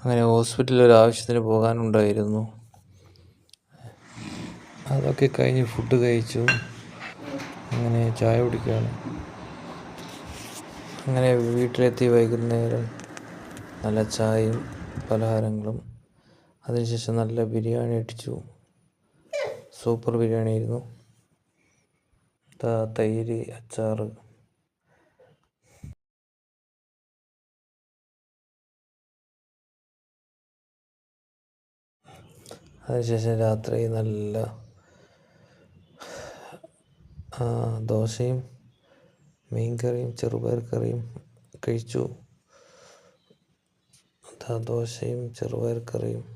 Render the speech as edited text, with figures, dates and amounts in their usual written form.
അങ്ങനെ ഹോസ്പിറ്റലിൽ ഒരു ആവശ്യത്തിന് പോകാനുണ്ടായിരുന്നു. അതൊക്കെ കഴിഞ്ഞ് ഫുഡ് കഴിച്ചു. അങ്ങനെ ചായ കുടിക്കുകയാണ്. അങ്ങനെ വീട്ടിലെത്തി വൈകുന്നേരം നല്ല ചായയും പലഹാരങ്ങളും, അതിനുശേഷം നല്ല ബിരിയാണി അടിച്ചു. സൂപ്പർ ബിരിയാണി ആയിരുന്നു. തൈര്, അച്ചാറ്. അതിനുശേഷം രാത്രി നല്ല ദോശയും മീൻകറിയും ചെറുപയർ കറിയും കഴിച്ചു. ദോശയും ചെറുപയർ കറിയും